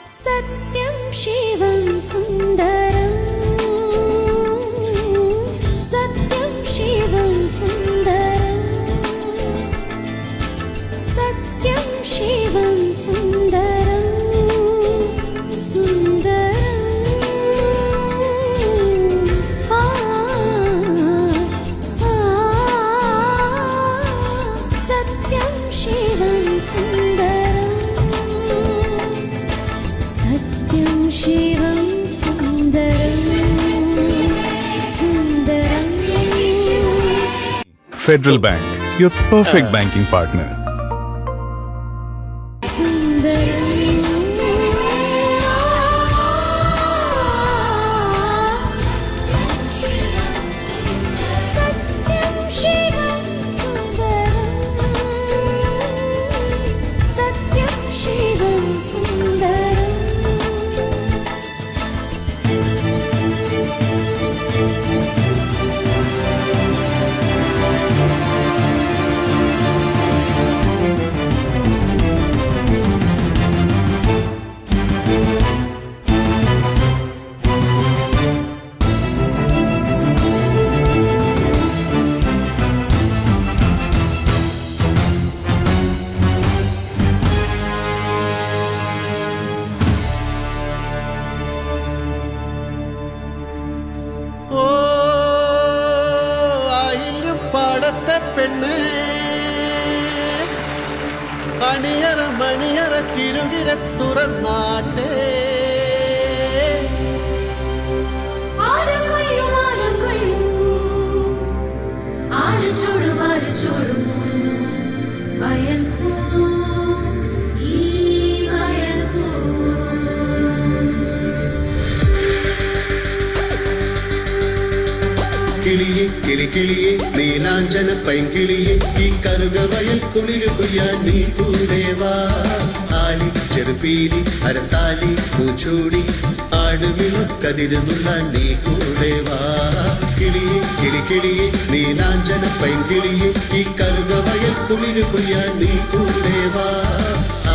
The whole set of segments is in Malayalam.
सत्यं शिवं सुन्दरं सत्यं शिवं सुन्दरं सत्यं शिवं सुन्दरं सुन्दरं सत्यं शिवं सुन्दरं सत्यं शिवं सुन्दरं सुन्दरं Federal Bank, your perfect banking partner. പെണ്ണ് അണിയറ മണിയറ കിരുകിര തുറന്നാട്ടെ കിളിയെ കിളിക്കിളിയെ നീലാഞ്ചന പൈങ്കിളിയെ ഈ കറുക വയൽ കുളിരുകുയാൻ നീ കൂടെവാ ആലി ചെറുപീലി അരത്താലി പൂച്ചൂടി ആടുമിളുക്കതിരുന്നുള്ള നീ കൂടെവാ കിളിയെ കിളിക്കിളിയെ നീലാഞ്ചന പൈങ്കിളിയെ ഈ കറുക വയൽ കുളിരുകുയാൻ നീ കൂടെവാ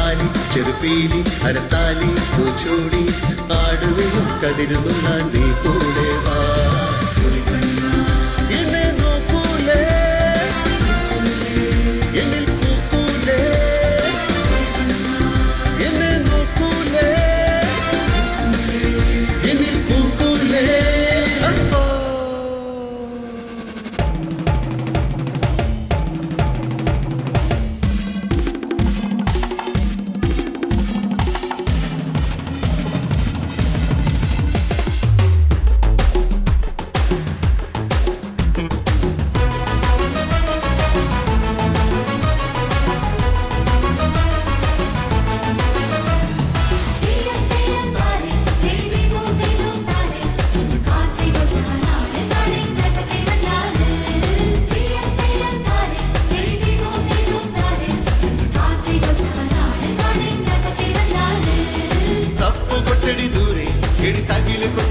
ആലി ചെറുപീലി അരത്താലി പൂച്ചൂടി ആടുമിളുക്കതിരുന്നുള്ള നീ കൂടെവാ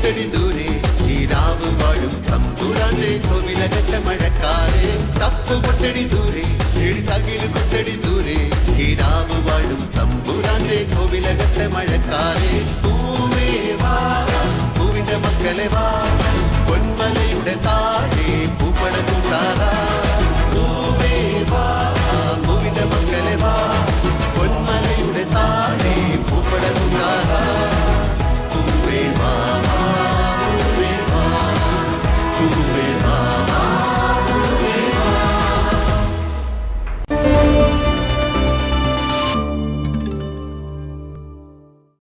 കൊട്ടടി ദൂരെ ഈ രാവ് വാഴും തമ്പുരാന്റെ കോവിലകത്തെ മഴക്കാരെ തപ്പു കൊട്ടടി ദൂരെ എടി തകില് കൊട്ടടി ദൂരെ ഈ രാവ് വാഴും തമ്പുരാന്റെ കോവിലകത്തെ മഴക്കാരെ